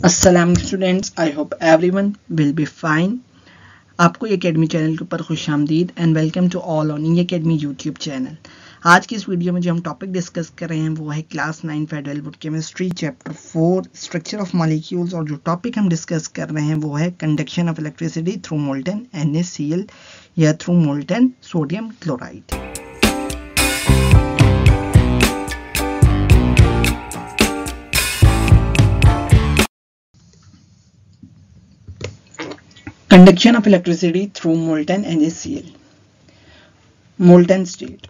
अस्सलाम students, I hope everyone will be fine. आपको ये अकेडमी चैनल के ऊपर खुशामदीद and welcome to all on ये अकेडमी यूट्यूब चैनल। आज की इस वीडियो में जो हम टॉपिक डिस्कस कर रहे हैं वो है class 9 federal board chemistry chapter 4 structure of molecules. और जो टॉपिक हम डिस्कस कर रहे हैं वो है conduction of electricity through molten NaCl या through molten sodium chloride. Conduction of electricity through molten NaCl. Molten state.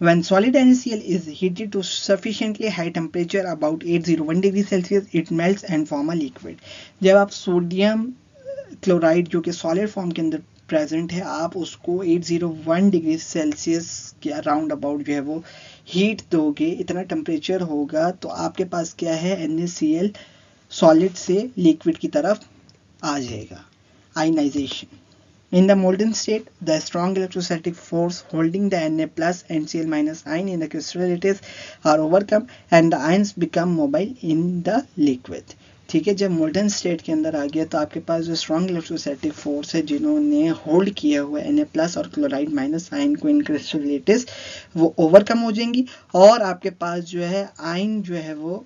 When solid NaCl is heated to sufficiently high temperature about 801 degree Celsius, it melts and form a liquid. जब आप sodium chloride जो कि solid form के अंदर present है, आप उसको 801 degree Celsius के अराउंड अबाउट जो है वो हीट दोगे, इतना टेम्परेचर होगा तो आपके पास क्या है, NaCl सॉलिड से लिक्विड की तरफ आ जाएगा। Ionization. In the molten state, the strong electrostatic force holding the Na plus and Cl minus ion in the crystal lattice are overcome and the ions become mobile in the liquid. ठीक है, जब molten state के अंदर आ गया तो आपके पास जो strong electrostatic force है जिन्होंने होल्ड किया हुआ है Na प्लस और क्लोराइड माइनस आयन को इन क्रिस्टल लेटिस, वो ओवरकम हो जाएंगी और आपके पास जो है आयन जो है वो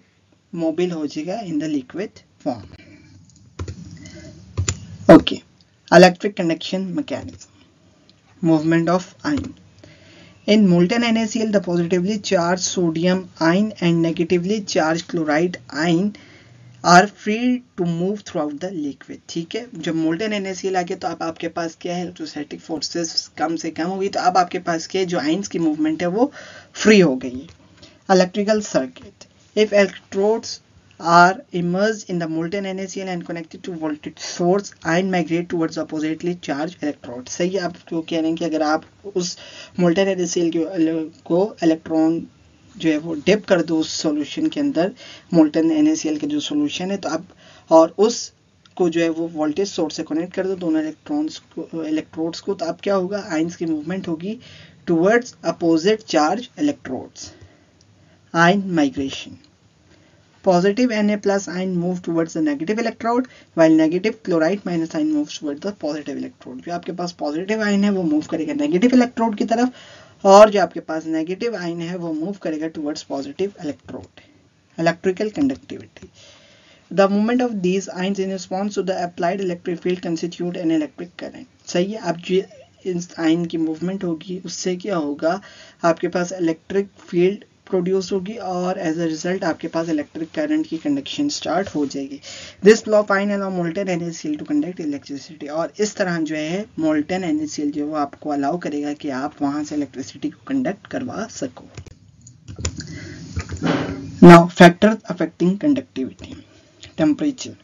मोबाइल हो जाएगा in the liquid form. Okay, electric conduction mechanism. Movement of ion. In molten NaCl, the positively charged sodium ion and negatively charged chloride ion are free to move throughout the liquid. ठीक है, जब molten NaCl आ गया तो अब आपके पास क्या है, electrostatic forces कम से कम होगी, तो अब आपके पास क्या है, जो आयंस की मूवमेंट है वो फ्री हो गई है। Electrical circuit. If electrodes are immersed in the molten NaCl and connected to voltage source, ion migrate towards oppositely charged electrode. सही है, आप जो कह रहे हैं कि अगर आप उस molten NaCl को इलेक्ट्रॉन जो है वो डिप कर दो उस सॉल्यूशन के अंदर, molten NaCl का जो सॉल्यूशन है, तो आप और उस को जो है वो वोल्टेज सोर्स से कनेक्ट कर दो दोनों इलेक्ट्रोड्स को, तो अब क्या होगा, आयंस की मूवमेंट होगी towards opposite charge electrodes. Ion migration. Positive Na plus ion move towards the negative electrode, while negative chloride minus ion moves towards the positive electrode. जो आपके पास पॉजिटिव आयन है वो मूव करेगा नेगेटिव इलेक्ट्रोड की तरफ, और जो आपके पास नेगेटिव आयन है वो मूव करेगा towards positive electrode. Electrical conductivity. The movement of these ions in response to the applied electric field constitute an electric current. सही है, अब जो इस आयन की मूवमेंट होगी उससे क्या होगा, आपके पास इलेक्ट्रिक फील्ड प्रोड्यूस होगी और एज अ रिजल्ट आपके पास इलेक्ट्रिक करंट की कंडक्शन स्टार्ट हो जाएगी। This law fine allow molten NaCl to conduct electricity. और इस तरह जो है मोल्टेन NaCl जो वो आपको अलाउ करेगा कि आप वहां से इलेक्ट्रिसिटी को कंडक्ट करवा सको। Now factors affecting conductivity. Temperature.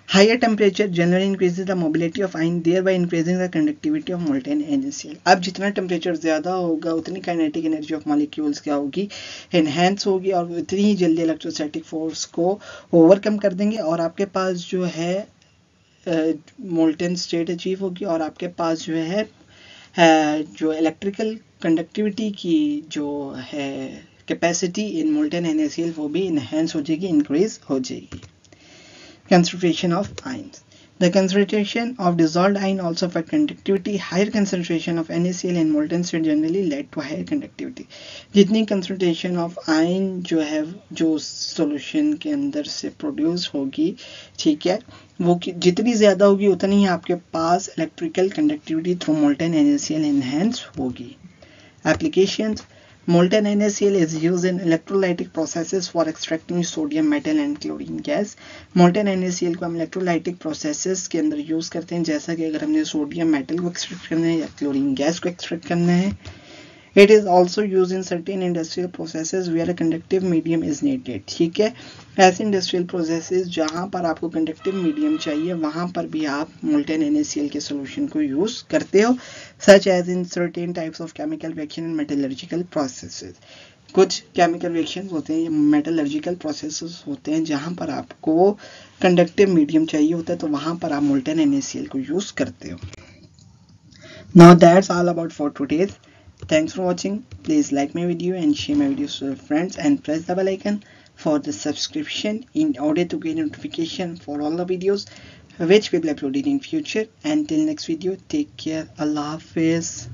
Higher temperature generally increases the mobility of ion, thereby increasing the conductivity of molten NaCl. अब जितना टेम्परेचर ज़्यादा होगा उतनी काइनेटिक एनर्जी ऑफ मॉलिक्यूल्स क्या होगी, एनहेंस होगी, और उतनी ही जल्दी इलेक्ट्रोस्टैटिक फोर्स को ओवरकम कर देंगे और आपके पास जो है मोल्टेन स्टेट अचीव होगी और आपके पास जो है जो इलेक्ट्रिकल कंडक्टिविटी की जो है कैपेसिटी इन मोल्टेन NaCl वो भी इनहेंस हो जाएगी, इंक्रीज हो जाएगी। Concentration of ions. The concentration of dissolved ion also affect conductivity. Higher concentration of NaCl in molten state generally led to higher conductivity. जितनी concentration of ion जो है जो solution के अंदर से produce होगी, ठीक है, वो जितनी ज़्यादा होगी उतनी ही आपके पास electrical conductivity through molten NaCl enhance होगी। Applications. Molten NaCl is used in electrolytic processes for extracting sodium metal and chlorine gas. Molten NaCl को हम electrolytic processes के अंदर यूज़ करते हैं, जैसा कि अगर हमने सोडियम मेटल को एक्सट्रैक्ट करना है या क्लोरीन गैस को एक्सट्रैक्ट करना है। It is also used in certain industrial processes where a conductive medium is needed. ठीक है, ऐसे इंडस्ट्रियल प्रोसेसेस जहाँ पर आपको कंडक्टिव मीडियम चाहिए वहाँ पर भी आप मोल्टेन NaCl के सोल्यूशन को यूज़ करते हो, such as in certain types of chemical reaction and metallurgical processes. कुछ केमिकल रिएक्शंस होते हैं या मेटलर्जिकल प्रोसेसेस होते हैं जहाँ पर आपको कंडक्टिव मीडियम चाहिए होता है, तो वहाँ पर आप मोल्टेन NaCl को यूज़ करते हो। Now that's all about for today's. Thanks for watching. Please like my video and share my videos to your friends and press the bell icon for the subscription in order to get notification for all the videos which will be uploaded in future. Until next video, take care. Allah Hafiz.